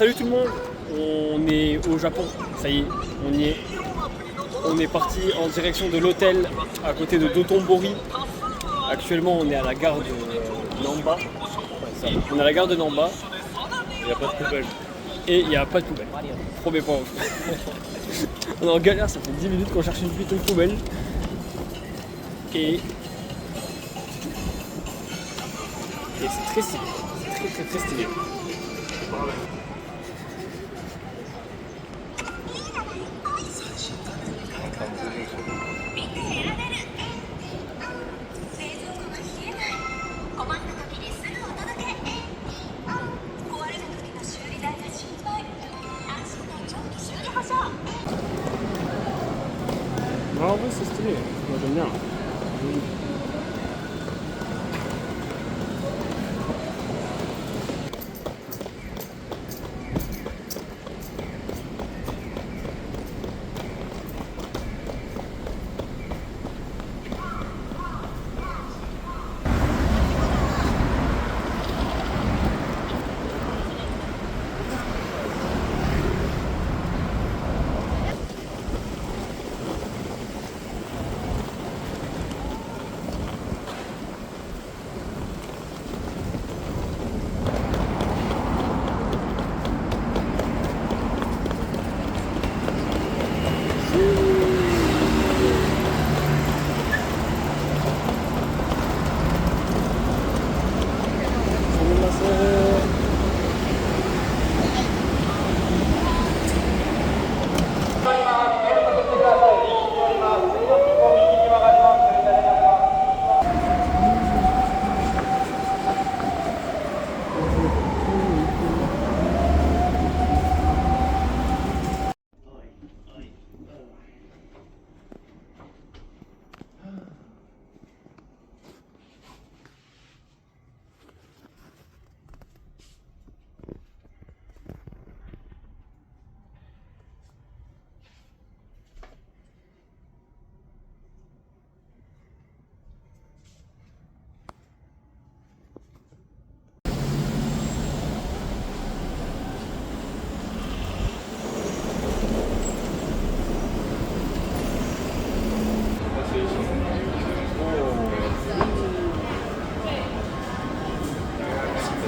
Salut tout le monde, on est au Japon, ça y est, on y est. On est parti en direction de l'hôtel à côté de Dotonbori. Actuellement on est à la gare de Namba. Ouais, ça. On est à la gare de Namba. Il n'y a pas de poubelle. Et il n'y a pas de poubelle. Premier point. On est en galère, ça fait 10 minutes qu'on cherche une putain de poubelle. Et c'est très stylé. C'est très stylé. Ah ouais, c'est stylé. Moi j'aime bien.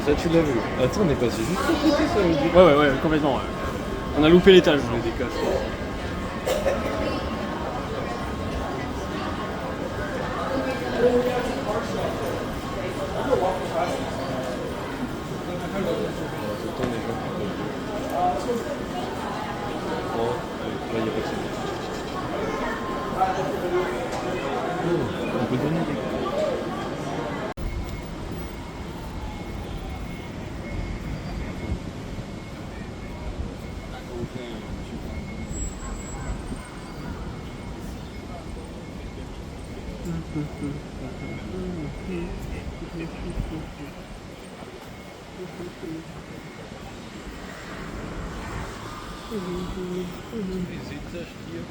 Ça tu l'as vu. Attends, on est passé juste à côté ça veut dire. Ouais, complètement. Ouais. On a loupé l'étage. Je les décasse. On peut donner des... Les étages qu'il y a.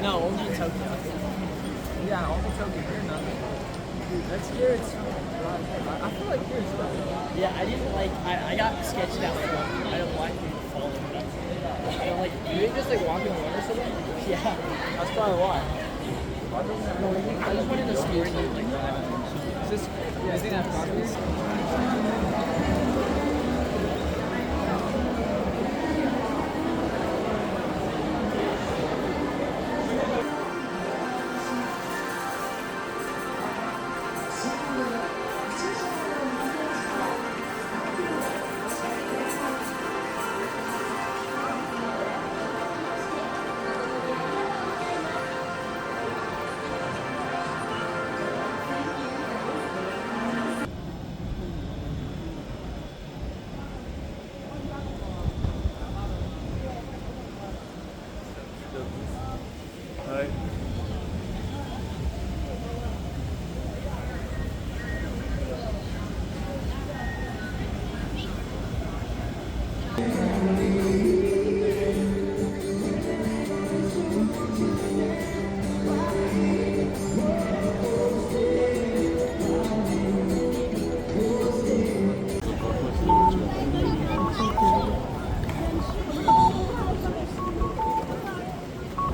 No, only Tokyo. Yeah, only Tokyo. Here, nothing. Dude, that's here. It's so I feel like here's better. Yeah, I didn't like. I got sketched out. Like, I don't like people following me. I don't like. Do they just like walk in the water or something? Yeah, that's probably why. No, I just went in the store and like that. Is this? Yeah, I think that's popular.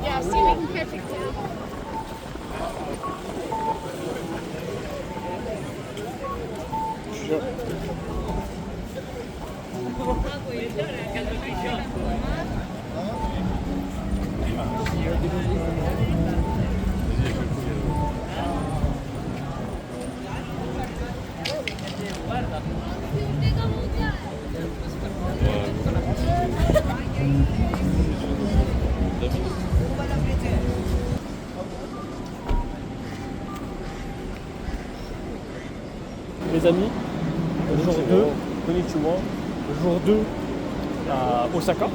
Yeah, see if I can catch it too. Les amis, jour 2, konnichiwa, jour 2 à Osaka.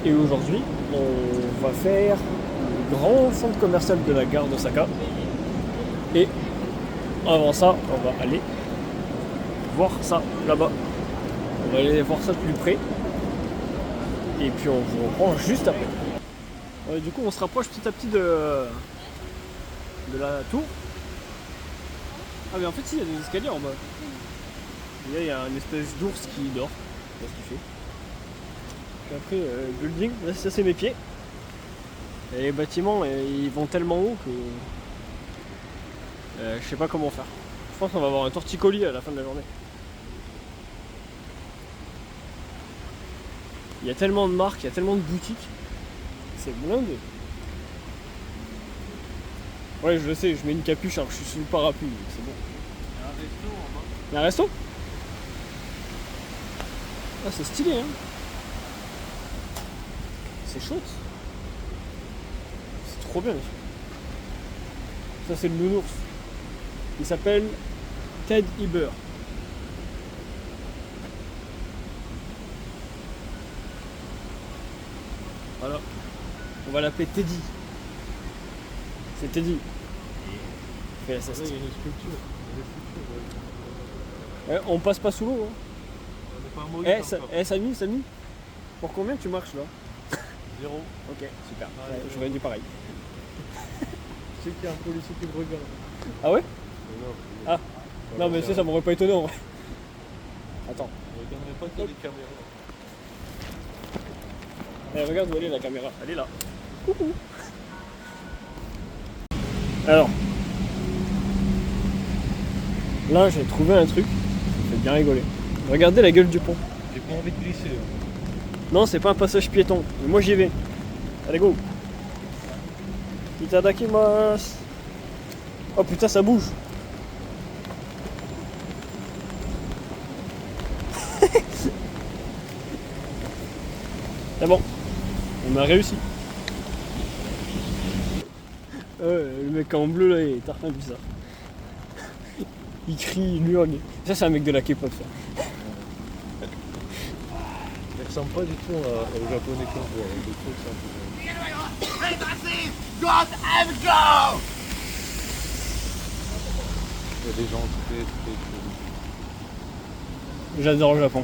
Et aujourd'hui, on va faire le grand centre commercial de la gare d'Osaka. Et avant ça, on va aller voir ça là-bas. On va aller voir ça de plus près. Et puis on vous reprend juste après. Ouais, du coup, on se rapproche petit à petit de la tour. Ah mais en fait si, il y a des escaliers en bas. Et là il y a une espèce d'ours qui dort. Je sais pas ce qu'il fait. Puis après building, là ça c'est mes pieds. Et les bâtiments ils vont tellement haut que je sais pas comment faire. Je pense qu'on va avoir un torticolis à la fin de la journée. Il y a tellement de marques, il y a tellement de boutiques. C'est blindé. Ouais, je le sais, je mets une capuche alors que je suis sous le parapluie, c'est bon. Il y a un resto? Ah, c'est stylé, hein. C'est chouette. C'est trop bien. Ça, c'est le nounours. Il s'appelle Ted Iber. Voilà. On va l'appeler Teddy. C'est Teddy. Fais la sieste. Il y a une sculpture. On passe pas sous l'eau. Hein. On n'est pas à mourir. Samy, pour combien tu marches là? 0. Ok, super. Ouais, j'aurais dit pareil. Je sais qu'il y a un policier qui me regarde. Ah ouais? Non. Ah. Non mais ça m'aurait pas étonné en vrai. Attends. Je regarderai pas qu'il y a des caméras. Regarde où elle est la caméra. Elle est là. Coucou. Alors. Là j'ai trouvé un truc. Ça fait bien rigoler. Regardez la gueule du pont. J'ai pas envie de glisser. Non, c'est pas un passage piéton. Mais moi j'y vais. Allez go. Itadakimasu. Oh putain, ça bouge. C'est bon. On a réussi. Le mec en bleu là, il est tartin bizarre. Il crie, il hurle. Ça c'est un mec de la K-pop ça. Il ressemble pas du tout au japonais qu'on voit. Le truc, c'est un peu... Il y a des gens très chelous. J'adore le Japon.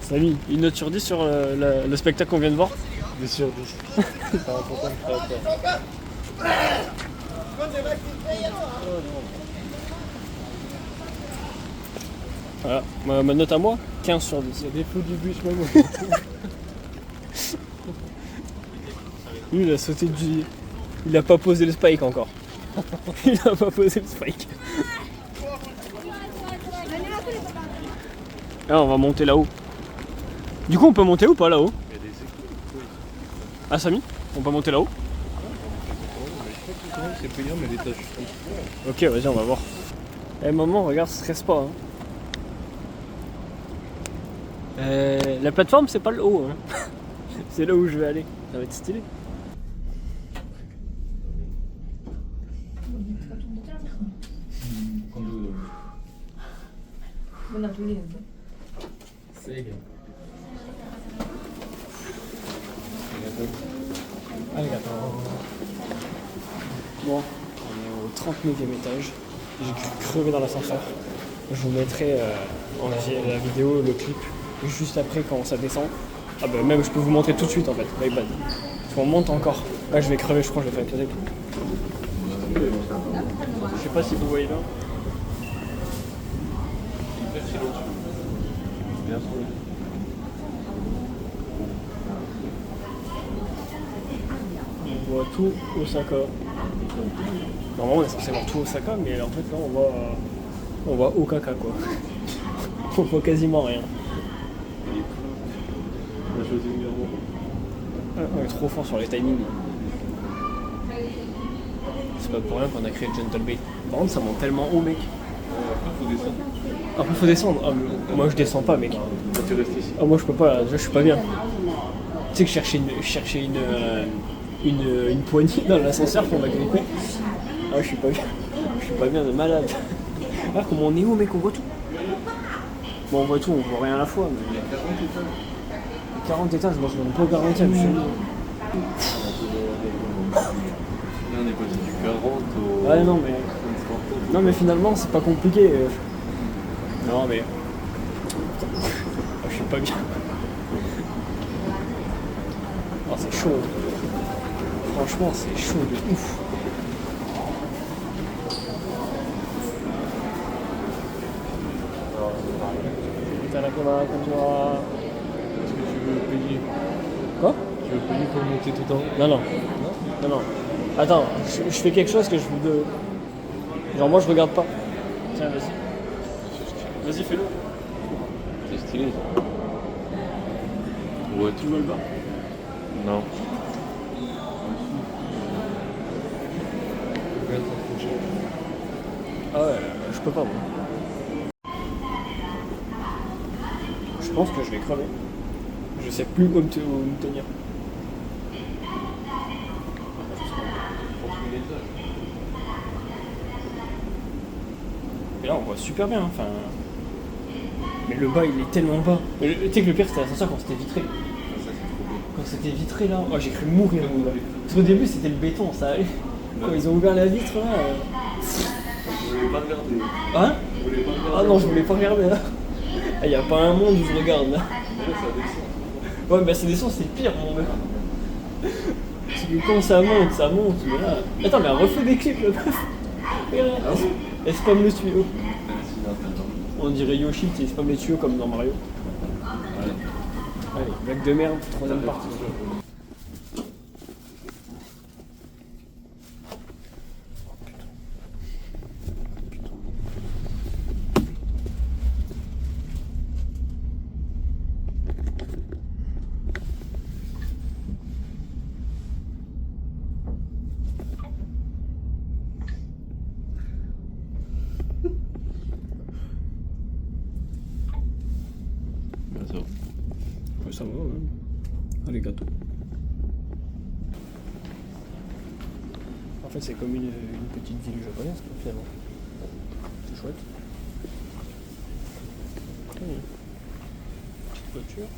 Samy, une note sur 10 sur le spectacle qu'on vient de voir? 10 sur 10. C'est important de faire ça. Voilà, ma note à moi, 15 sur 10. Il y a des fous du bus, même. Lui, il a sauté du... Il a pas posé le spike encore. Il a pas posé le spike. Là, on va monter là-haut. Du coup, on peut monter ou pas là-haut? Il y a des écoles. Ah, Samy, on peut monter là-haut? C'est payant, mais les tâches sont... Ok, vas-y, on va voir. Eh maman, regarde, stresse pas. Hein. La plateforme, c'est pas le haut. Hein. C'est là où je vais aller. Ça va être stylé. Bon, on est au 39e étage. J'ai cru crever dans l'ascenseur. Je vous mettrai la vidéo, le clip, juste après quand ça descend. Ah bah même je peux vous montrer tout de suite en fait, l'iPad. Parce qu'on monte encore. Là je vais crever, je crois que je vais faire éclater. Je sais pas si vous voyez là. Bien sûr. On voit tout Osaka. Normalement on est censé voir tout Osaka, mais en fait là on voit Okaka quoi. On voit quasiment rien. On a choisi une numéro. On est trop fort sur les timings. C'est pas pour rien qu'on a créé Gentle Bay. Par contre ça monte tellement haut mec. Après, faut descendre. Après faut descendre. Ah, mais moi je descends pas mec. Toi, tu restes ici. Ah moi je peux pas là, déjà je suis pas bien. Tu sais que je cherchais une poignée dans l'ascenseur qu'on m'a grippé. Ah je suis pas bien. Je suis pas bien de malade. Ah comment on est haut mec, on voit tout. Bon on voit tout, on voit rien à la fois. Mais... 40 étages, moi je ne peux pas garantir. Là, on est passé du 40 au. Ouais non mais. Non mais finalement c'est pas compliqué. Non mais. Je suis pas bien. Oh c'est chaud. Franchement c'est chaud de ouf. Est-ce que tu veux payer? Quoi? Tu veux payer pour monter tout en haut? Non non. Non non. Attends, je fais quelque chose que je vous de. Genre moi je regarde pas. Tiens vas-y. Vas-y fais-le. C'est stylé. Ouais, Tu veux le bas? Non. Ah ouais, je peux pas moi. Je pense que je vais crever. Je sais plus où me tenir. Et là on voit super bien, enfin. Mais le bas il est tellement bas. Tu sais que le pire c'était l'ascenseur quand c'était vitré. Quand c'était vitré là, oh, j'ai cru mourir. Parce qu'au début c'était le béton, ça allait. Quand ils ont ouvert la vitre là. Vous voulez pas regarder? Hein? Vous voulez pas regarder? Ah non, je voulais pas regarder là. Il n'y a pas un monde où je regarde là. Là, ça descend. Ouais, mais ça descend, c'est pire mon mec. C'est que quand ça monte, mais là. Attends, mais elle refait des clips le meuf. Regarde, elle spamme le tuyau. On dirait Yoshi qui spamme les tuyaux comme dans Mario. Allez, blague de merde, troisième partie. Ça va, ouais. Allez, gâteau. En fait, c'est comme une petite ville japonaise, quoi, finalement. C'est chouette. Petite voiture.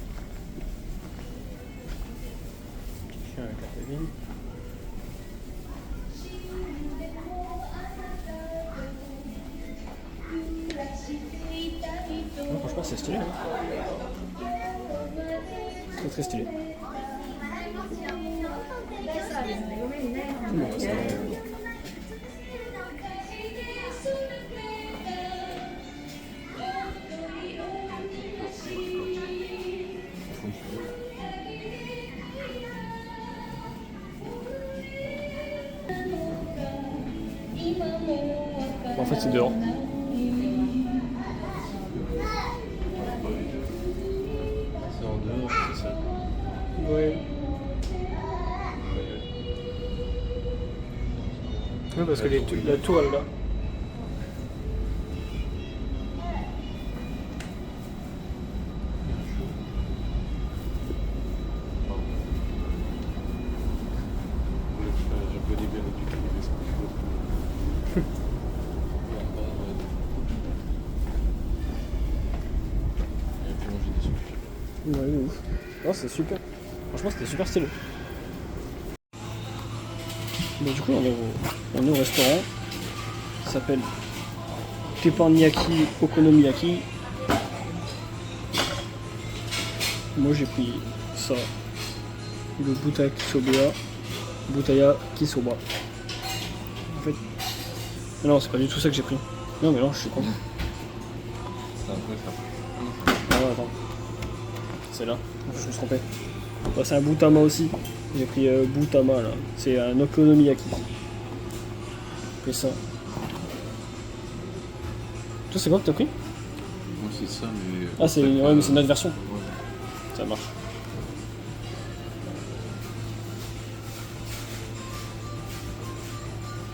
Petit chien avec la cabine. Non, franchement, c'est stylé. Hein. C'est très stylé. En fait, c'est dehors. C'est en dehors, c'est ça. Ouais. Oui, parce que la tour, elle est là. J'ai pas dit bien du tout, mais c'est Et puis manger des sushis. Ouais, de ouf. Non, c'est super. Franchement, c'était super stylé. Bon, du coup, on est au restaurant. Ça s'appelle teppanyaki, okonomiyaki. Moi j'ai pris ça, le butaya kisoba. En fait, non c'est pas du tout ça que j'ai pris. Non mais non je suis con. C'est un peu ça. Ah ouais, attends. C'est là, je me suis trompé. Bah, c'est un butama aussi. J'ai pris butama là. C'est un okonomiyaki. J'ai pris ça. Toi c'est quoi que t'as pris? Moi c'est ça mais... Ah c'est ouais, mais c'est notre version. Ouais. Ça marche.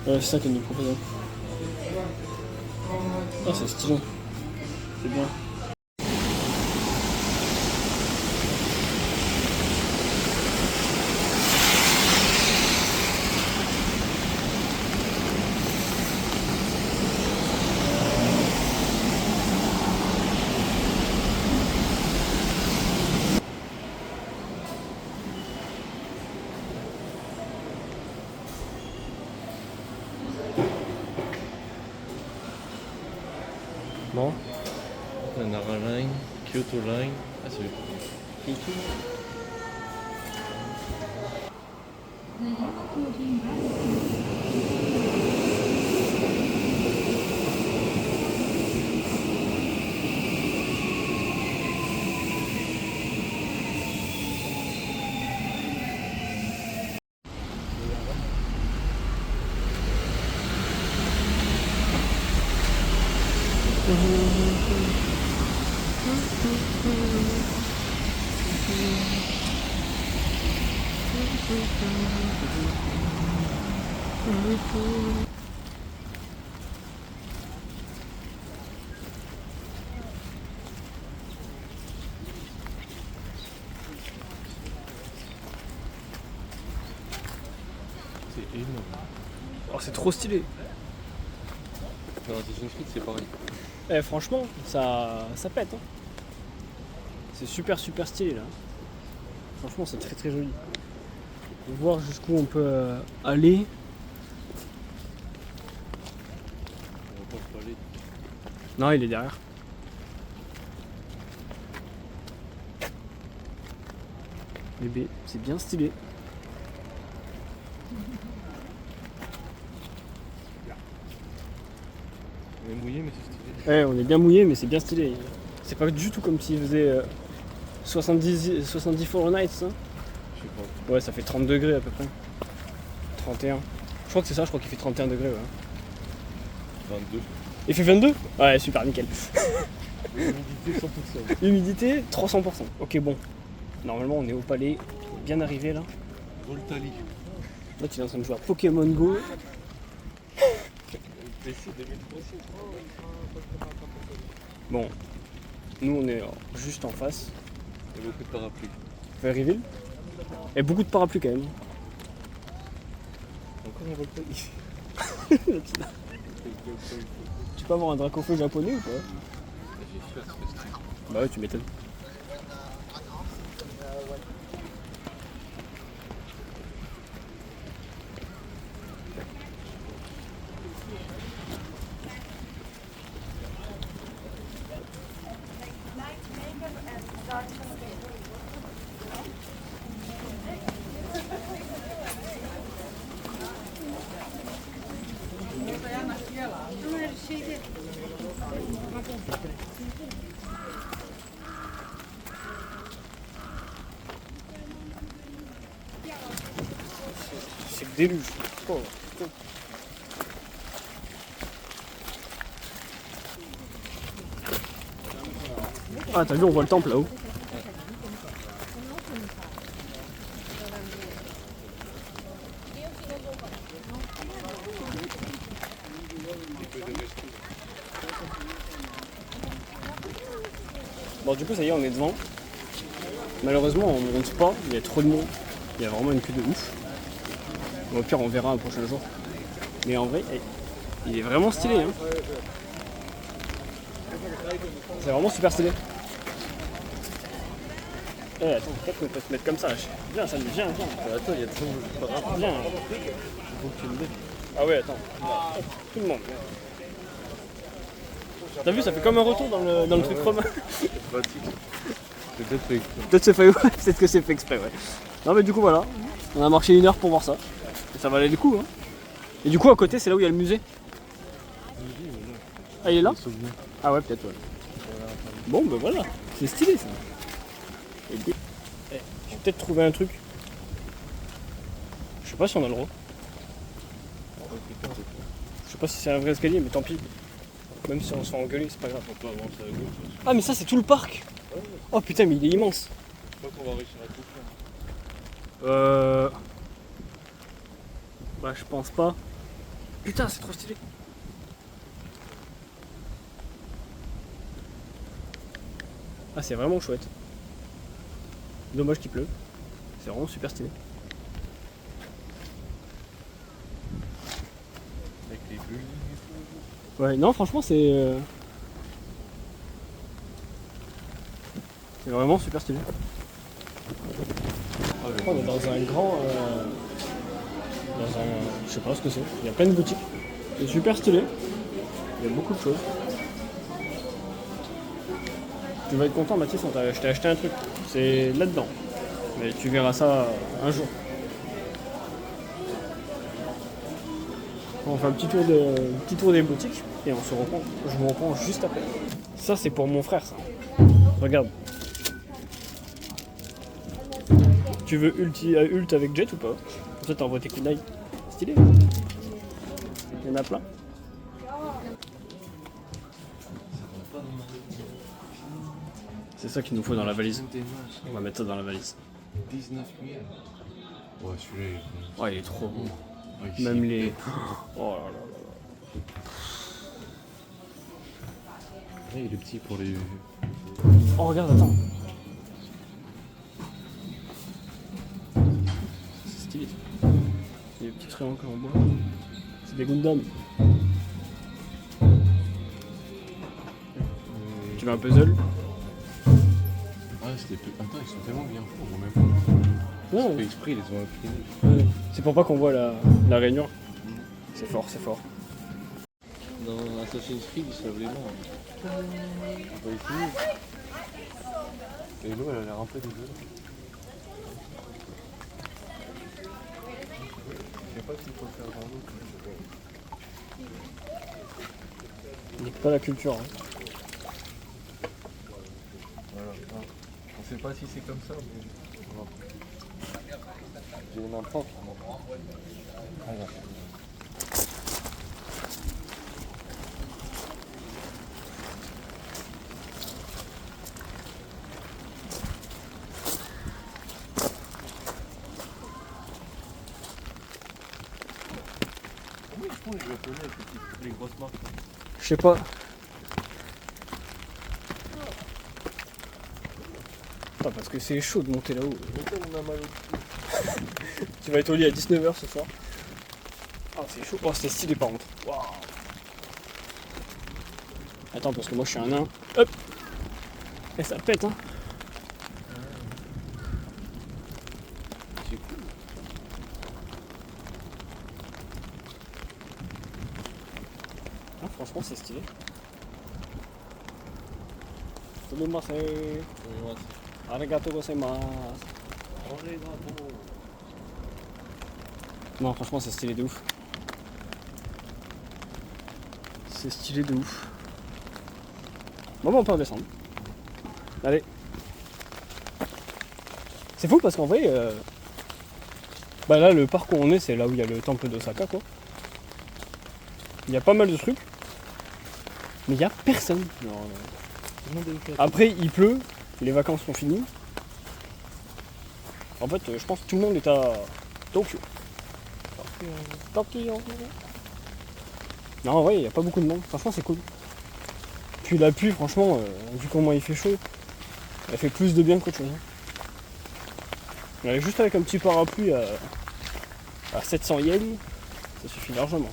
Ouais c'est ça qu'elle nous propose. Ah c'est stylé. C'est bien. Bon. La Nara Line, Kyoto Line. Ah c'est énorme. Oh c'est trop stylé. Dans Assassin's Creed c'est pareil. Eh franchement ça pète hein. C'est super stylé là. Franchement c'est très joli. Faut voir jusqu'où on peut aller. On va pas aller. Non il est derrière. Bébé, c'est bien stylé. On est mouillé mais c'est stylé. Ouais on est bien mouillé mais c'est bien stylé. C'est pas du tout comme s'il faisait 70 Fahrenheit ça. Je sais pas. Ouais ça fait 30 degrés à peu près. 31. Je crois que c'est ça, je crois qu'il fait 31 degrés ouais. 22. Il fait 22 ? Ouais super nickel. Humidité 100%. Humidité 300%. Ok bon. Normalement on est au palais. Bien arrivé là. Voltali. Là tu es en train de jouer à Pokémon Go. Bon. Nous on est juste en face. Il y a beaucoup de parapluies. Ferryville. Et beaucoup de parapluies quand même. Encore un Voltali. Tu peux avoir un Dracofeu japonais ou pas? J'ai fait ce style. Bah ouais tu m'étonnes. C'est le déluge. Oh, putain. Ah t'as vu on voit le temple là-haut. Bon du coup ça y est on est devant. Malheureusement on ne monte pas, il y a trop de monde. Il y a vraiment une queue de ouf. Bon, au pire on verra un prochain jour. Mais en vrai, il est vraiment stylé hein. C'est vraiment super stylé. Eh attends, peut-être qu'on peut se mettre comme ça. Viens Samy, viens. Attends, il y a des gens. Viens. Faut que tu me donnes. Ah ouais attends. Tout le monde. T'as vu, ça fait comme un retour dans le truc romain. Pratique. C'est peut-être fait exprès. Peut-être c'est fait, ouais, peut-être que c'est fait exprès, ouais. Non mais du coup voilà, on a marché 1 heure pour voir ça. Et ça valait le coup, hein. Et du coup à côté c'est là où il y a le musée. Ah il est là? Les souvenirs. Ah ouais peut-être ouais. Bon ben voilà, c'est stylé ça. Et bien. Eh, j'ai peut-être trouvé un truc. Je sais pas si on a le droit. Je sais pas si c'est un vrai escalier mais tant pis. Même si on se fait engueuler c'est pas grave. On peut avancer à gauche. Ah mais ça c'est tout le parc. Oh putain mais il est immense. Je crois qu'on va réussir à tout faire. Bah je pense pas. Putain c'est trop stylé. Ah c'est vraiment chouette. Dommage qu'il pleuve. C'est vraiment super stylé. Avec les bulles et tout. Ouais non franchement c'est vraiment super stylé. On est dans un grand dans un. Je sais pas ce que c'est. Il y a plein de boutiques. C'est super stylé. Il y a beaucoup de choses. Tu vas être content Mathis, je t'ai acheté un truc. C'est là-dedans. Mais tu verras ça un jour. On fait un petit tour des boutiques et on se reprend. Je vous reprends juste après. Ça c'est pour mon frère ça. Regarde. Tu veux ult avec Jet ou pas? Comme ça t'envoies tes kunai. Stylé. Il y en a plein. C'est ça qu'il nous faut dans la valise. On va mettre ça dans la valise. 19 000. Ouais, celui-là il est Oh il est trop beau. Ouais, ici, Même il les. est- Oh là là là. Ouais, il est petit pour les. Oh regarde, attends. C'est stylé. Il y a des petits triangles en bois. C'est des Gundam. Tu veux un puzzle? Ah, c'était plus. Attends, ils sont tellement bien faits, on voit même pas. Ils ont fait Ouais. exprès, ils les ont imprimés. C'est pour pas qu'on voit la rainure. C'est fort, c'est fort. Dans Assassin's Creed, ils se lavent les mains. On va essayer. Et l'eau, elle a l'air un peu dégueulasse. Je sais pas s'il faut le faire dans l'eau. Nique pas la culture. Hein. Voilà. On sait pas si c'est comme ça, mais. on va voir. J'ai une main propre. Ah, là. Comment ils font les japonais avec les grosses marques? Je sais pas. Pas parce que c'est chaud de monter là-haut. On a mal au pied. Tu vas être au lit à 19h ce soir. Oh c'est chaud. Oh c'est stylé par contre. Waouh. Attends parce que moi je suis un nain. Hop. Et ça pète hein. C'est cool. Ah, franchement c'est stylé. Sumimasen. Arigatou gozaimasu. Non franchement c'est stylé de ouf. C'est stylé de ouf. Bon bah on peut redescendre. Allez. C'est fou parce qu'en vrai bah là le parc où on est c'est là où il y a le temple d'Osaka quoi. Il y a pas mal de trucs. Mais il y a personne. Après il pleut, les vacances sont finies. En fait je pense que tout le monde est à Tokyo. Tokyo. Non en vrai il n'y a pas beaucoup de monde, franchement c'est cool. Puis la pluie franchement, vu comment il fait chaud, elle fait plus de bien qu'autre chose. Juste avec un petit parapluie à 700 yens, ça suffit largement.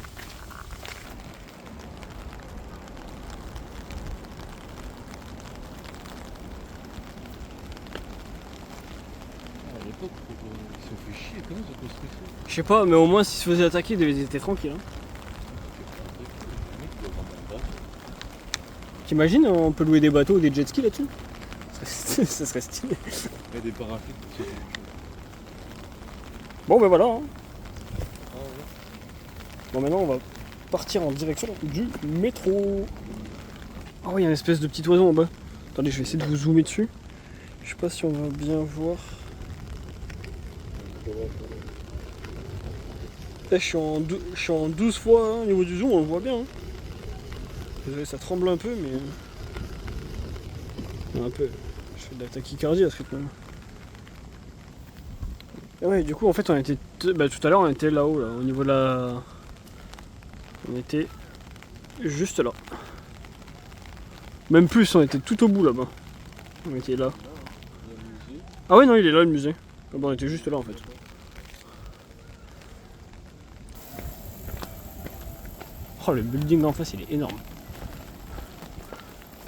À l'époque, ils se sont fait chier. Comment ils ont construit ça? Je sais pas, mais au moins s'ils se faisaient attaquer, ils étaient tranquilles. Hein. T'imagines, on peut louer des bateaux ou des jet skis là-dessus? Ça serait stylé. Il y a des parapluies. Bon ben voilà. Hein. Bon maintenant on va partir en direction du métro. Ah oui, il y a une espèce de petit oiseau en bas. Attendez, je vais essayer de vous zoomer dessus. Je sais pas si on va bien voir. Là, je suis en 12 fois hein, au niveau du zoom, on le voit bien. Hein. Désolé, ça tremble un peu, mais... Un peu. Je fais de la tachycardie à ce rythme-là. Et ouais, du coup, en fait, on était... tout à l'heure, on était là-haut, là, au niveau de la... On était juste là. Même plus, on était tout au bout là-bas. On était là. Ah ouais, non, il est là, le musée. Ah bah, on était juste là, en fait. Oh, le building en face, il est énorme.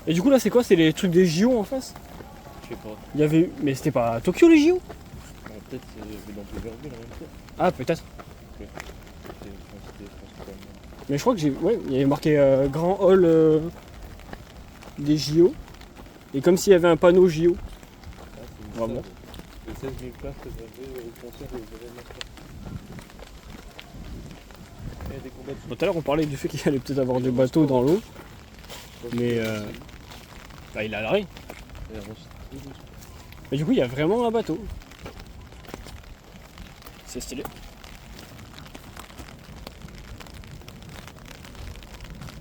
Et du coup, là, c'est quoi? C'est les trucs des JO en face? Je sais pas. Il y avait... Mais c'était pas à Tokyo, les JO? Peut-être c'est dans plusieurs villes en même temps. Ah, peut-être. C'était principalement. Mais je crois que j'ai... Ouais, il y avait marqué Grand Hall des JO. Et comme s'il y avait un panneau JO. Ah, c'est Vraiment. Les 16 000 places réservées au concert et aux événements. Il y a des combats de Tout à l'heure, on parlait du fait qu'il allait peut-être avoir des bateaux dans l'eau. Mais bah, il a l'arrêt. Mais du coup, il y a vraiment un bateau. C'est stylé.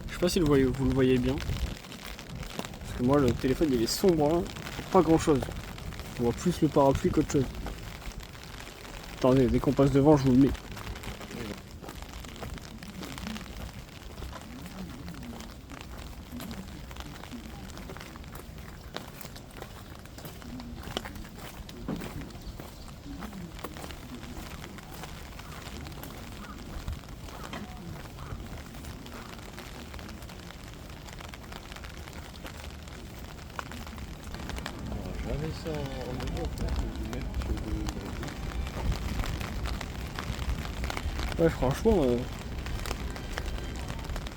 Je sais pas si vous le voyez bien. Parce que moi, le téléphone, il est sombre. Hein. Pas grand chose. On voit plus le parapluie qu'autre chose. Attendez, dès qu'on passe devant, je vous le mets. Jamais ça en Europe, du mettre sur de Ouais, franchement.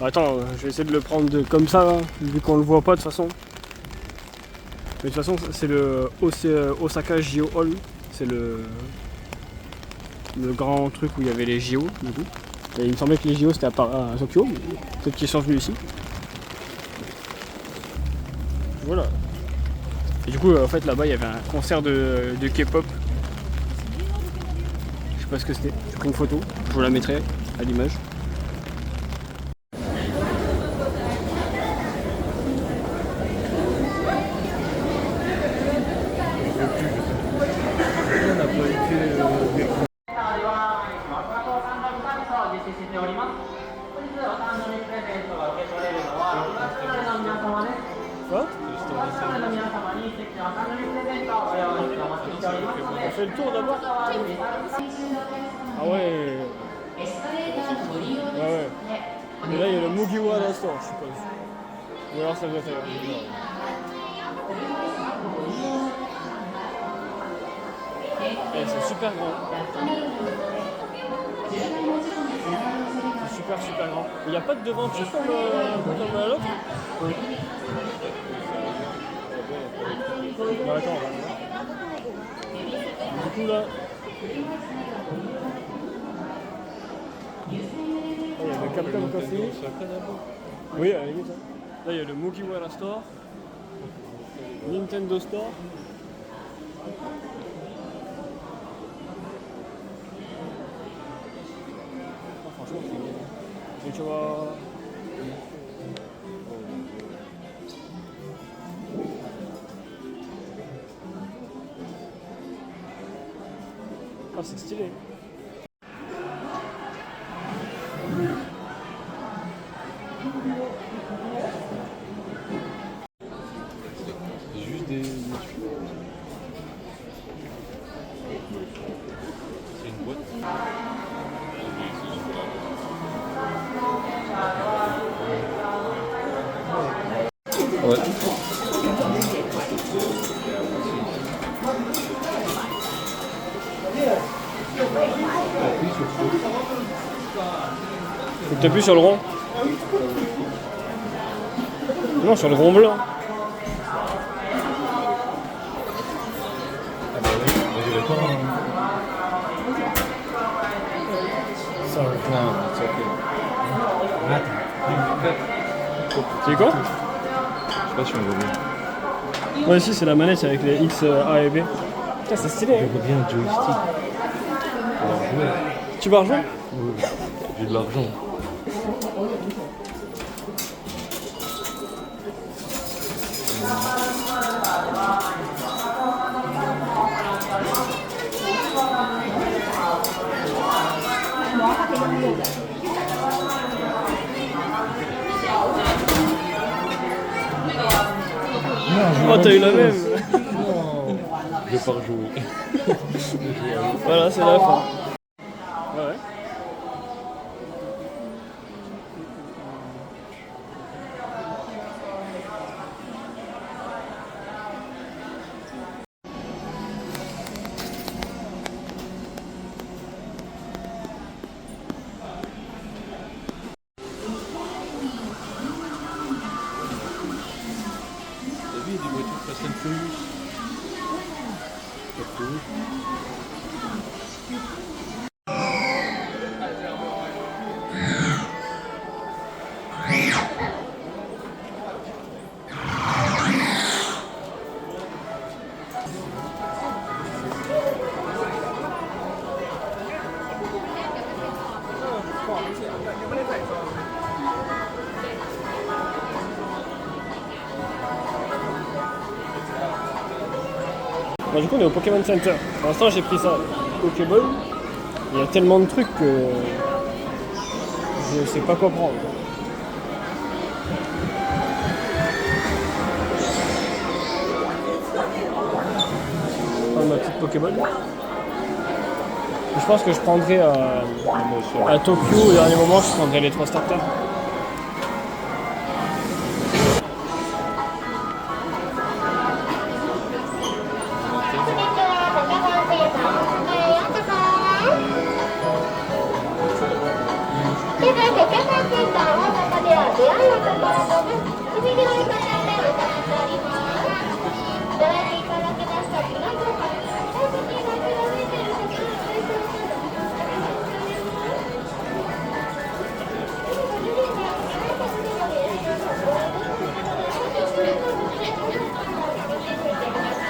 Attends, je vais essayer de le prendre comme ça, hein, vu qu'on le voit pas de toute façon. Mais de toute façon, c'est le Osaka JO Hall. C'est le grand truc où il y avait les JO, du coup. Et il me semblait que les JO c'était à Tokyo, mais peut-être qu'ils sont venus ici. Voilà. Et du coup, en fait, là-bas, il y avait un concert de K-pop. Je sais pas ce que c'était. J'ai pris une photo. Je vous la mettrai à l'image. on n'a pas été. Quoi? On fait le tour d'abord. Ah ouais. Ouais ouais. Mais là il y a le Mugiwara Store, je suppose. Ou alors ça doit être. Et c'est super grand. C'est super grand. Il n'y a pas de devanture comme à l'autre? Bah attends, on va voir. Du coup là. Il y a le Capcom Coffee. Oui, à la limite. Là il y a le Mugiwara Store. Nintendo Store. Franchement, c'est... Et tu vois... Ah, c'est stylé. C'est juste des. C'est une boîte. Ouais. Faut que t'appuies sur le rond. Non, sur le gros blanc. Ah bah oui, on dirait pas un... Sorry. Non, c'est ok. C'est quoi? Je sais pas si on voit bien. Ouais, si, c'est la manette avec les X, A et B. Putain, c'est stylé, hein. J'aimerais bien un joystick. Alors, ouais. Tu vas rejouer? Ouais. J'ai de l'argent. Oh, t'as eu la même. Non, je vais pas rejouer. Voilà, c'est la fin. Ouais. T'as vu, il y a des voitures Fast and Furious. Pas trop. Bon, du coup, on est au Pokémon Center. Pour l'instant, j'ai pris ça Pokéball. Il y a tellement de trucs que je sais pas quoi prendre. Je vais prendre ma petite Pokéball. Je pense que je prendrai à Tokyo, au dernier moment, je prendrai les 3 starters.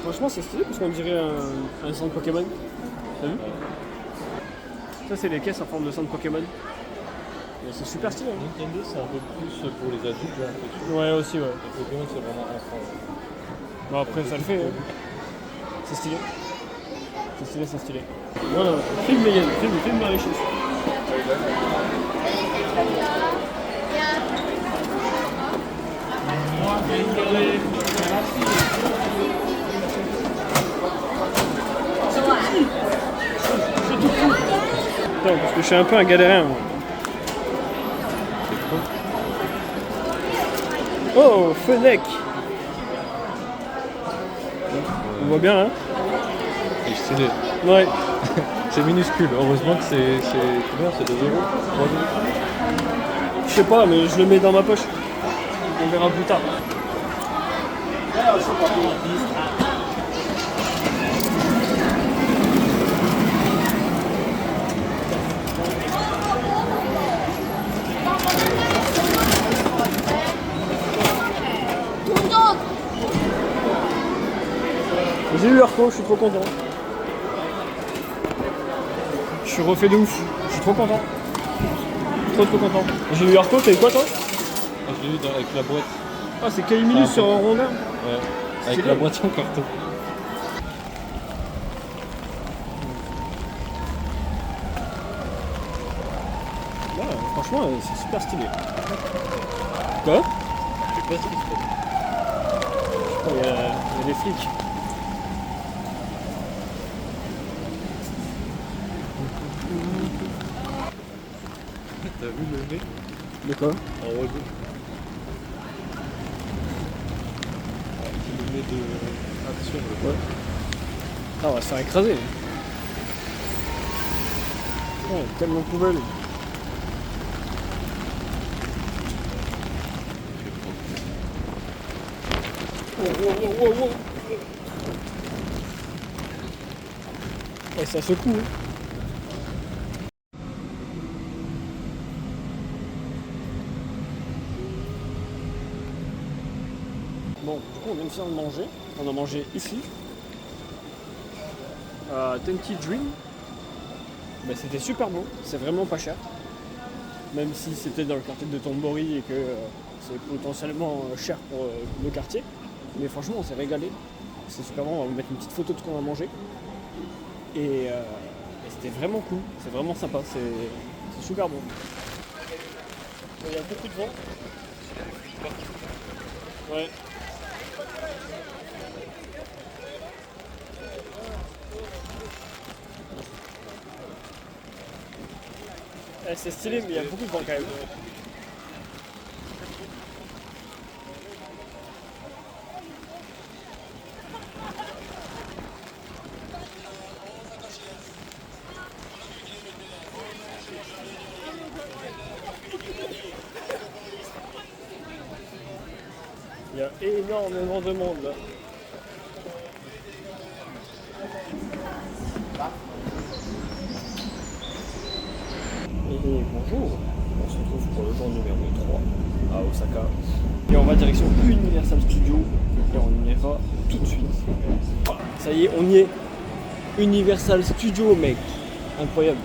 Franchement, c'est stylé parce qu'on dirait un centre Pokémon. T'as vu? Ça, c'est les caisses en forme de centre Pokémon. Et c'est super stylé. Hein. Nintendo, c'est un peu plus pour les adultes, j'ai l'impression. Ouais, aussi, ouais. Les Pokémon, c'est vraiment enfant. Bon, après, ça le fait. Hein. C'est stylé. C'est stylé, c'est stylé. Voilà, filme Megan, filme la richesse. Attends, parce que je suis un peu un galérien. Moi. Oh, Fennec. On voit bien, hein? C'est stylé. Ouais. C'est minuscule. Heureusement que c'est combien? C'est 2 €? 3 €? Je sais pas, mais je le mets dans ma poche. On verra plus tard. J'ai eu Arco, je suis trop content. Je suis refait de ouf, je suis trop content. Trop content. J'ai eu Arco, t'as eu quoi toi? Ah, je l'ai eu avec la boîte. Ah, c'est K-Minus sur un rondin. Ouais, avec Stylé. la boîte en carton. Ouais, franchement, c'est super stylé. Quoi? Je sais pas ce qui se passe. Il y a des flics. T'as vu le nez De quoi? en haut à gauche? C'est le nez de action. Ouais. Ah, on va se faire écraser. Ouais, tellement de poubelles. wow. Ouais, ça secoue. Hein. Bon, du coup, on vient de finir de manger. On a mangé ici. Tenty Dream. Ben, c'était super bon, c'est vraiment pas cher. Même si c'était dans le quartier de Tombori et que c'est potentiellement cher pour le quartier. Mais franchement, on s'est régalé. C'est super bon, on va vous mettre une petite photo de ce qu'on a mangé. Et c'était vraiment cool, c'est vraiment sympa, c'est super bon. Il y a beaucoup de vent. Ouais. C'est stylé, mais il y a beaucoup de vent quand même. Il y a énormément de monde là. Et bonjour, on se retrouve pour le jour numéro 3 à Osaka. Et on va direction Universal Studios et on y va tout de suite. Ça y est, on y est. Universal Studios, mec. Incroyable.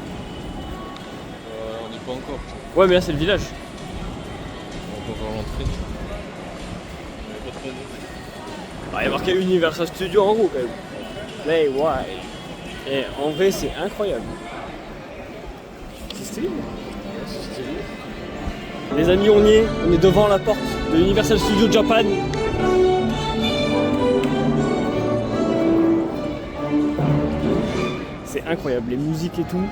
On n'y est pas encore. Ouais, mais là c'est le village. On peut voir l'entrée. Il y a marqué Universal Studios en gros quand même. Mais ouais. Et en vrai c'est incroyable. C'est stylé. C'est stylé. Les amis, on est devant la porte de Universal Studios Japan. C'est incroyable, les musiques et tout.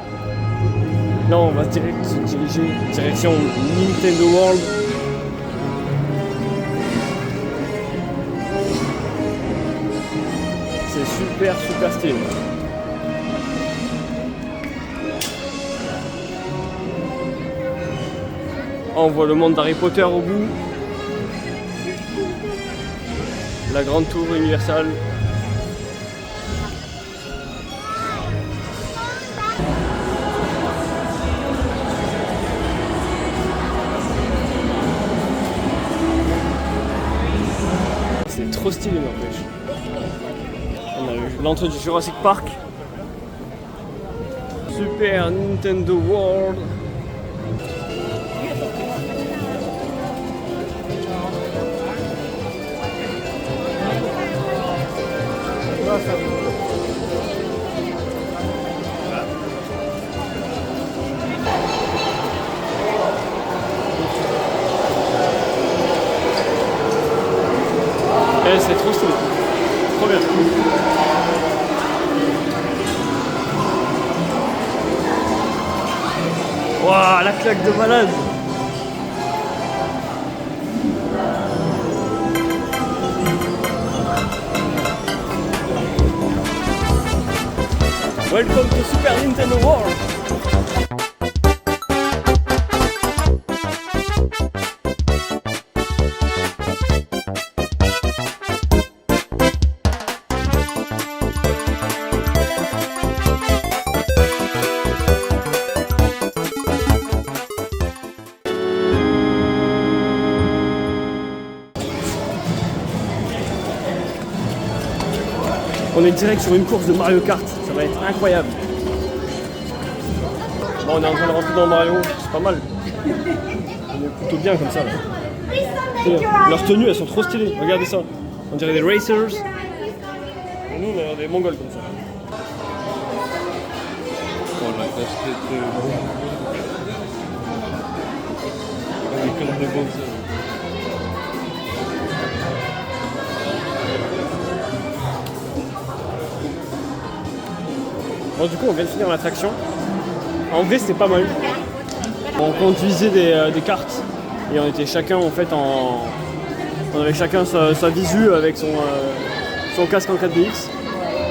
Là on va se diriger direction Nintendo World. C'est super stylé. On voit le monde d'Harry Potter au bout. La grande tour universelle. C'est trop stylé n'empêche. On a eu l'entrée du Jurassic Park. Super Nintendo World. C'est trop stylé. Trop bien. Waouh, la claque de malade. Welcome to Super Nintendo World. On est direct sur une course de Mario Kart, ça va être incroyable. Bon, on est en train de rentrer dans Mario, c'est pas mal. On est plutôt bien comme ça. Là. Leurs tenues, elles sont trop stylées, regardez ça. On dirait des racers. Et nous, on est des mongols comme ça. Oh, la casquette. On est comme des bons. Bon, du coup, on vient de finir l'attraction. En vrai, c'était pas mal. On conduisait des cartes et on était chacun en fait on avait chacun sa visu avec son casque en 4DX.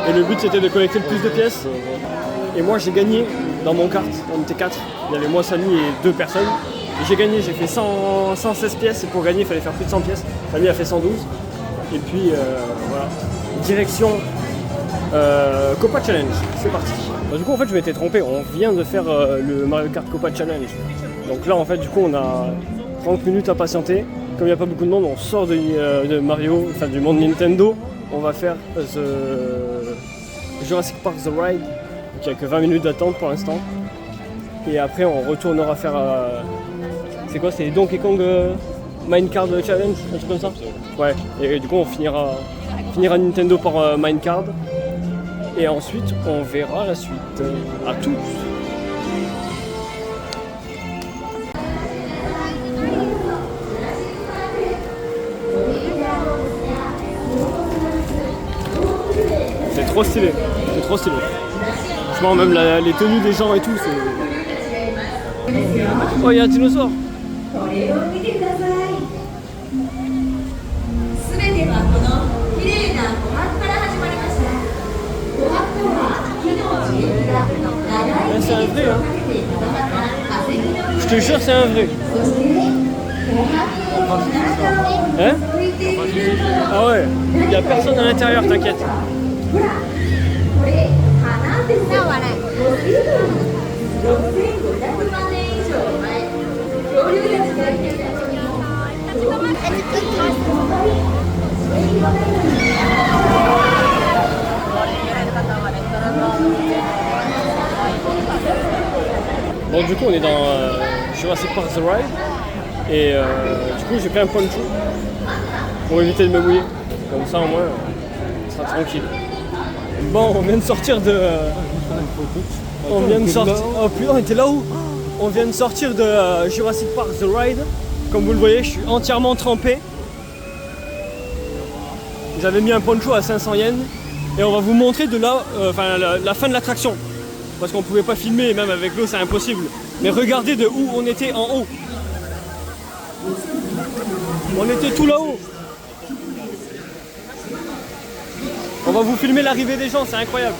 Et le but c'était de collecter le plus de pièces. Et moi j'ai gagné dans mon kart. On était 4. Il y avait moi, Samy et 2 personnes. Et j'ai gagné, j'ai fait 116 pièces et pour gagner il fallait faire plus de 100 pièces. Samy a fait 112. Et puis voilà, direction Copa Challenge, c'est parti. Du coup en fait je m'étais trompé, on vient de faire le Mario Kart Copa Challenge. Donc là en fait du coup on a 30 minutes à patienter. Comme il n'y a pas beaucoup de monde, on sort de Mario, enfin du monde Nintendo. On va faire Jurassic Park The Ride. Donc il n'y a que 20 minutes d'attente pour l'instant. Et après on retournera faire... c'est quoi? C'est Donkey Kong Minecart Challenge, un truc comme ça? Ouais, et du coup on finira Nintendo par Minecart. Et ensuite on verra la suite. À tous. C'est trop stylé, c'est trop stylé. Franchement même les tenues des gens et tout, c'est... Oh, il y a un dinosaure. 全てはこの綺麗な琥珀から始まりました。琥珀とは木の樹液が長い年月をかけて固まった化石の Je te jure, c'est un vrai. そして琥珀の中を Hein? 覗いていると Ah ouais, il n'y a personne à l'intérieur, t'inquiète. ほらこれ花です。6500万年以上前恐竜たちがいていた時に Bon du coup on est dans Jurassic Park The Ride. Et du coup j'ai pris un poncho pour éviter de me mouiller. Comme ça au moins on sera tranquille. Bon on vient de sortir de... on vient de sortir... Oh putain on était là-haut. On vient de sortir de Jurassic Park The Ride. Comme vous le voyez, je suis entièrement trempé. J'avais mis un poncho à 500 yens. Et on va vous montrer de là, la fin de l'attraction. Parce qu'on pouvait pas filmer, même avec l'eau c'est impossible. Mais regardez de où on était en haut. On était tout là-haut. On va vous filmer l'arrivée des gens, c'est incroyable.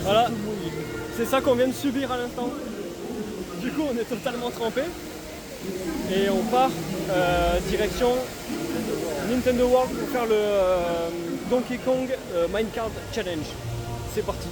Voilà, c'est ça qu'on vient de subir à l'instant. Du coup on est totalement trempé. Et on part direction Nintendo World pour faire le Donkey Kong Minecart Challenge. C'est parti.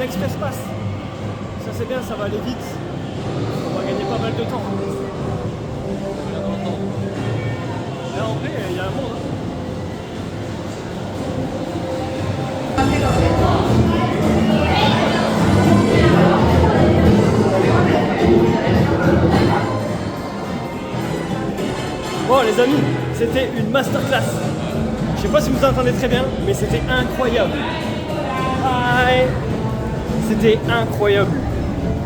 Express Pass. Ça c'est bien, ça va aller vite. On va gagner pas mal de temps. Là en vrai, il y a un monde. Bon les amis, c'était une masterclass. Je sais pas si vous entendez très bien, mais c'était incroyable. Bye. C'était incroyable.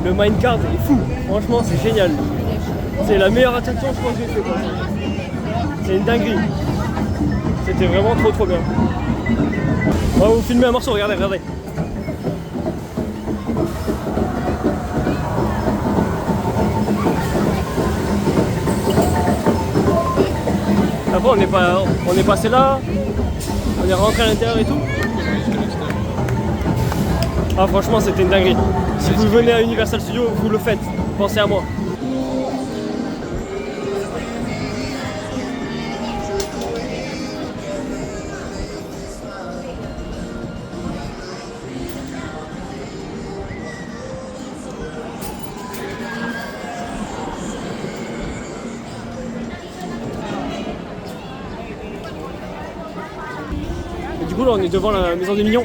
Le Minecart est fou. Franchement, c'est génial. C'est la meilleure attraction je pense que j'ai fait. C'est une dinguerie. C'était vraiment trop bien. On va vous filmer un morceau, regardez. Après on est passé là, on est rentré à l'intérieur et tout. Ah franchement c'était une dinguerie. Si vous venez à Universal Studios, vous le faites. Pensez à moi. du coup là on est devant la maison des Mignons.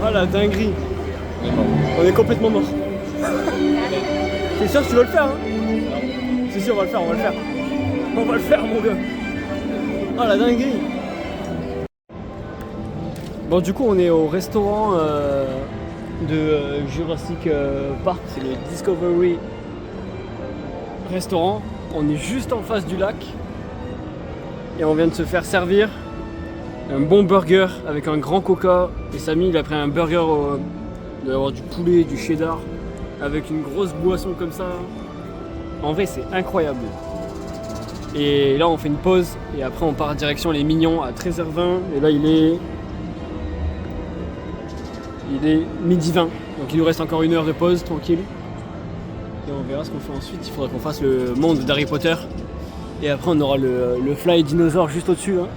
Ah la dinguerie. On est complètement mort. C'est sûr que tu veux le faire, hein? C'est sûr, on va le faire, on va le faire. On va le faire, mon gars. Ah la dinguerie. Bon, du coup, on est au restaurant de Jurassic Park. C'est le Discovery Restaurant. On est juste en face du lac. Et on vient de se faire servir un bon burger avec un grand coca. Et Samy, il a pris un burger, il doit y avoir du poulet, du cheddar, avec une grosse boisson comme ça. En vrai, c'est incroyable. Et là, on fait une pause et après, on part direction les Mignons à 13h20. Et là, il est midi 20. Donc, il nous reste encore 1 heure de pause, tranquille. Et on verra ce qu'on fait ensuite. Il faudra qu'on fasse le monde d'Harry Potter. Et après, on aura le fly dinosaure juste au-dessus. Hein.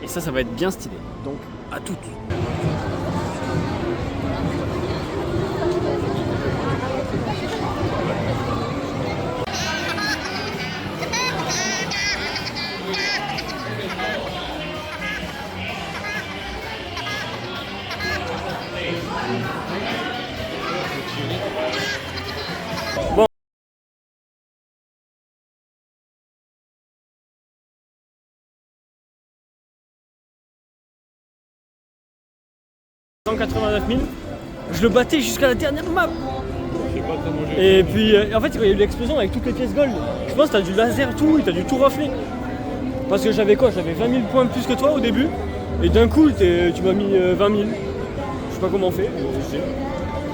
Et ça va être bien stylé. Donc, à toutes. Bon. « 189 000, je le battais jusqu'à la dernière map. Et puis en fait il y a eu l'explosion avec toutes les pièces gold. Je pense que t'as du laser tout, t'as dû tout rafler. Parce que j'avais quoi? J'avais 20 000 points de plus que toi au début. Et d'un coup tu m'as mis 20 000. Je sais pas comment on fait.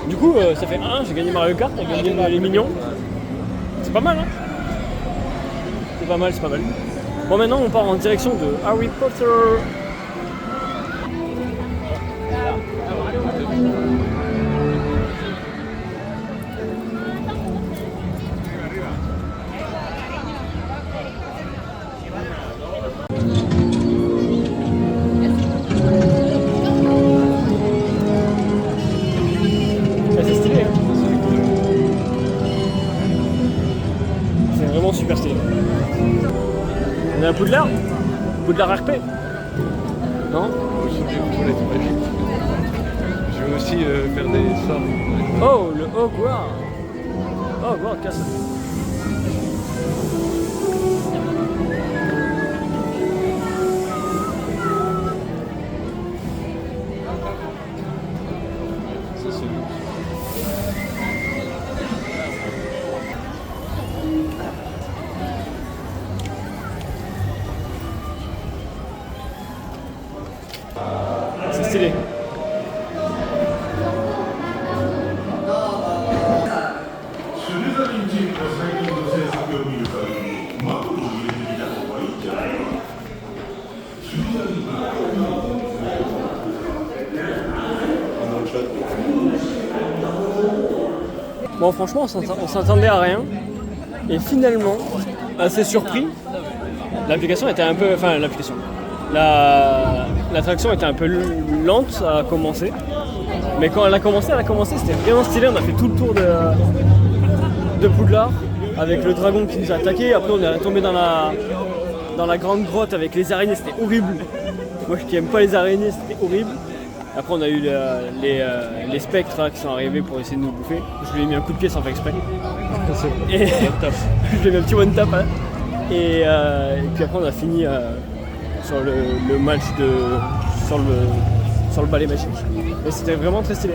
Du coup ça fait 1, j'ai gagné Mario Kart, j'ai gagné les Mignons. C'est pas mal hein. C'est pas mal, c'est pas mal. Bon maintenant on part en direction de Harry Potter. C'est stylé hein. C'est vraiment super stylé. On est à Poudlard? Poudlard RP? Non? Je veux aussi faire des sorts. Oh, le Hogwarts! Oh, wow, casse. Ça c'est bon. C'est stylé. Bon franchement on s'attendait à rien et finalement assez surpris. L'application était un peu, enfin l'application, l'attraction était un peu lente à commencer, mais quand elle a commencé c'était vraiment stylé. On a fait tout le tour de Poudlard avec le dragon qui nous a attaqué. Après on est tombé dans la grande grotte avec les araignées, c'était horrible. Moi qui aime pas les araignées, c'était horrible. Après on a eu les spectres là, qui sont arrivés pour essayer de nous bouffer. Je lui ai mis un coup de pied sans faire exprès. Et je lui ai mis un petit one tap hein. Et puis après on a fini sur le match sur le balai magique. Et c'était vraiment très stylé.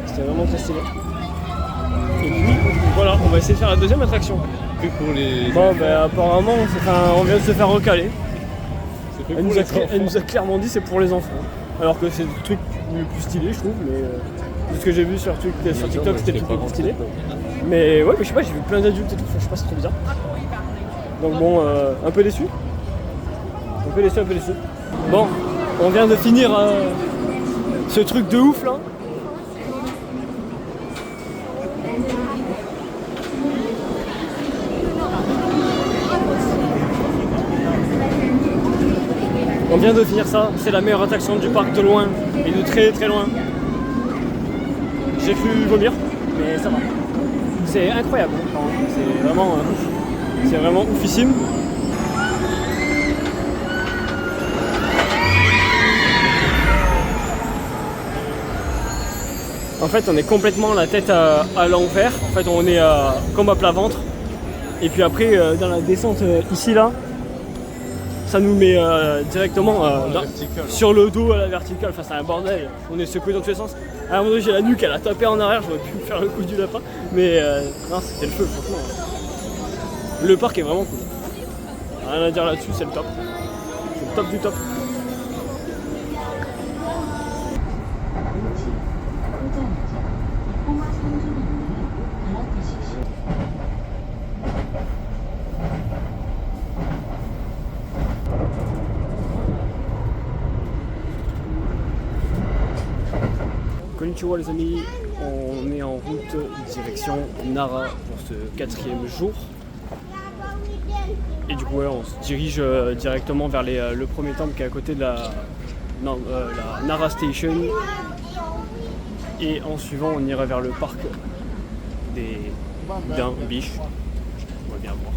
C'était vraiment très stylé. Et puis voilà, on va essayer de faire la deuxième attraction. Que pour les... Bon ben apparemment on vient de se faire recaler. C'est fait Elle pour nous a clairement dit c'est pour les enfants. Alors que c'est le truc le plus stylé je trouve, mais de ce que j'ai vu sur TikTok c'était le truc le plus stylé. Mais ouais, mais je sais pas, j'ai vu plein d'adultes et tout, je sais pas, c'est trop bizarre. Donc bon, un peu déçu. Un peu déçu, un peu déçu. Bon, on vient de finir ce truc de ouf là. On vient de finir ça, c'est la meilleure attraction du parc de loin et de très très loin. J'ai cru vomir, mais ça va. C'est incroyable, c'est vraiment oufissime. En fait, on est complètement la tête à l'envers. En fait, on est comme à plat ventre. Et puis après, dans la descente ici là, ça nous met directement sur le dos à la verticale. Enfin, c'est un bordel. On est secoué dans tous les sens. À un moment donné, j'ai la nuque, elle a tapé en arrière. J'aurais pu me faire le coup du lapin. Mais non, c'était le feu, franchement. Le parc est vraiment cool. Rien à dire là-dessus, c'est le top. C'est le top du top. Konnichiwa les amis, on est en route direction Nara pour ce 4e jour. Et du coup ouais, on se dirige directement vers le premier temple qui est à côté de la Nara Station. Et en suivant on ira vers le parc d'un biche. On va bien voir.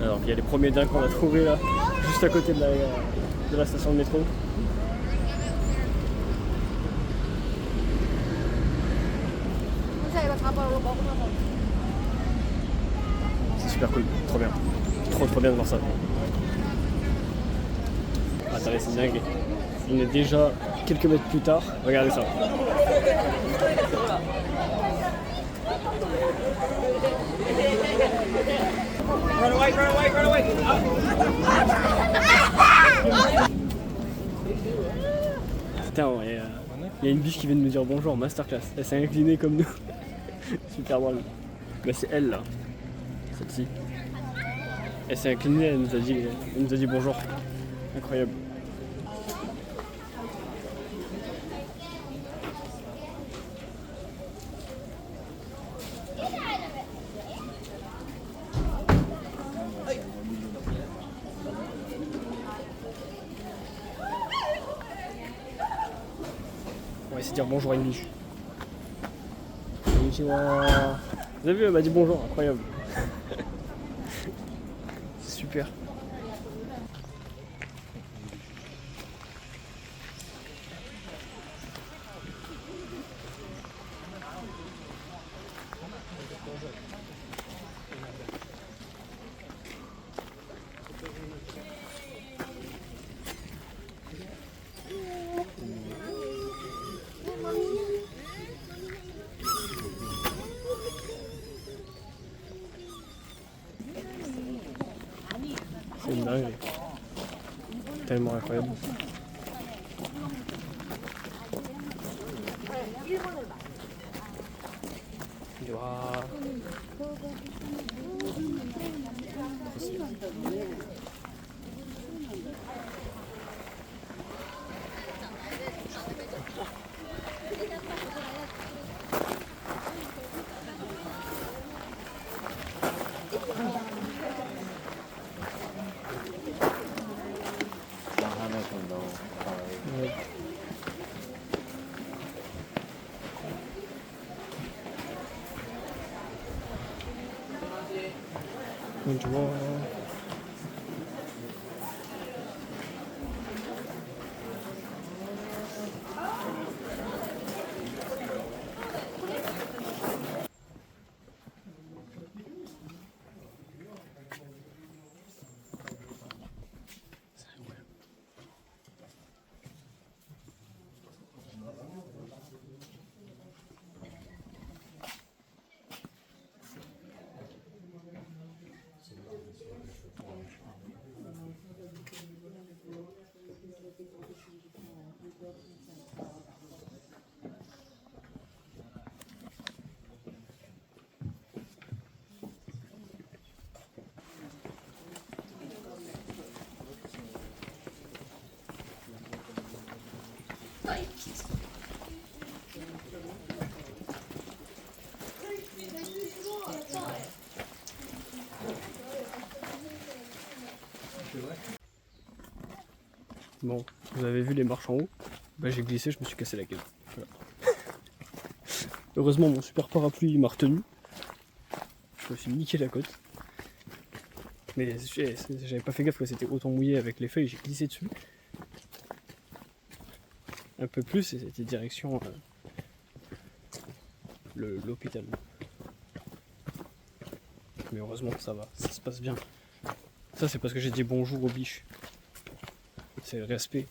Alors il y a les premiers dins qu'on a trouvés là, juste à côté de la station de métro. C'est super cool, trop bien. Trop bien de voir ça. Attendez, c'est dingue. On est déjà quelques mètres plus tard. Regardez ça. Run away, run away, run away! Putain, ouais, y a une biche qui vient de nous dire bonjour en masterclass. Elle s'est inclinée comme nous. Super drôle. Bah c'est elle là. Celle-ci. Elle s'est inclinée, elle nous a dit bonjour. Incroyable. On va essayer de dire bonjour à une biche. Konnichiwa. Vous avez vu, elle m'a dit bonjour, incroyable. C'est super. C'est une dingue. Tellement incroyable. Waouh. Ouais. Bonjour. Bon, vous avez vu les marches en haut, bah, j'ai glissé, je me suis cassé la gueule. Voilà. Heureusement mon super parapluie il m'a retenu. Je me suis niqué la côte. Mais j'avais pas fait gaffe que c'était autant mouillé avec les feuilles, j'ai glissé dessus. Un peu plus et c'était direction l'hôpital. Mais heureusement que ça va, ça se passe bien. Ça c'est parce que j'ai dit bonjour aux biches. C'est le respect.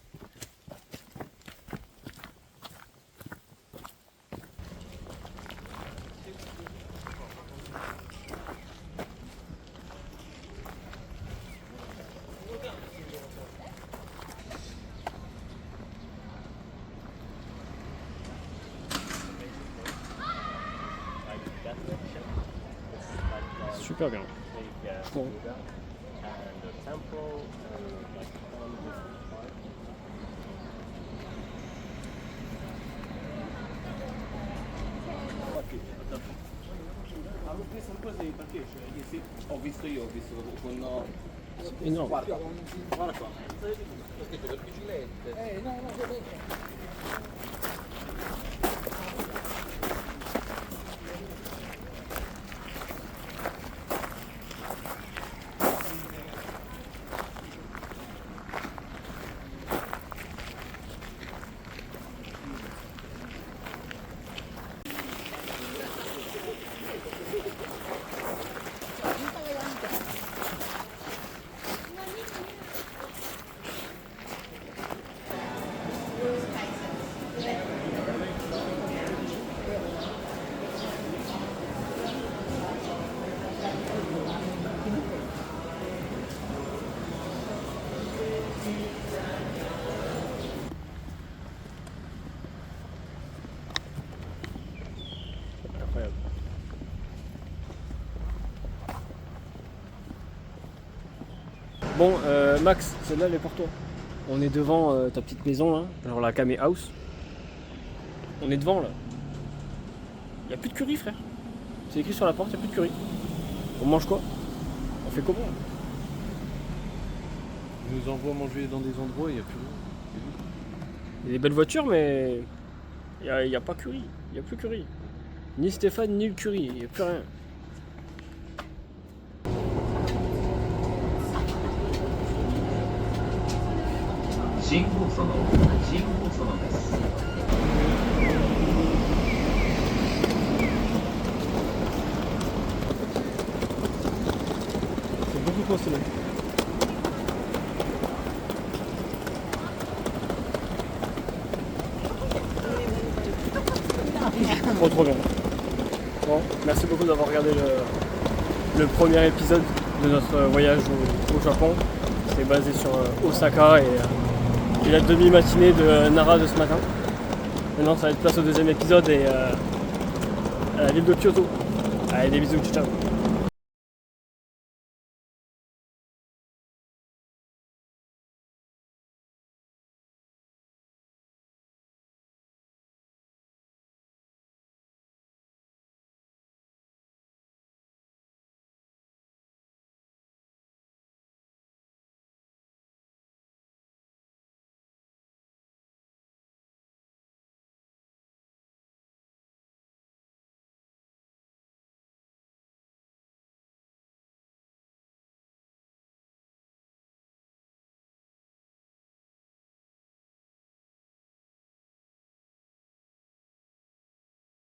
Super bien. Bon. Ho visto con C'est énorme. guarda qua. Perché c'è le biciclette. Incroyable. Bon, Max, celle-là elle est pour toi. On est devant ta petite maison là, genre la Kame House. On est devant là. Y a plus de curry, frère. C'est écrit sur la porte, y a plus de curry. On mange quoi? On fait comment? Ils nous envoient manger dans des endroits, il n'y a plus rien. Il y a des belles voitures, mais y a pas curry. Y a plus curry. Ni Stéphane, ni le curry. Y a plus rien. 信号そのです。 C'est beaucoup trop stylé. Trop bien. Bon, merci beaucoup d'avoir regardé le premier épisode de notre voyage au Japon. C'est basé sur Osaka et la demi-matinée de Nara de ce matin. Maintenant ça va être place au deuxième épisode et à la ville de Kyoto. Allez, des bisous, ciao.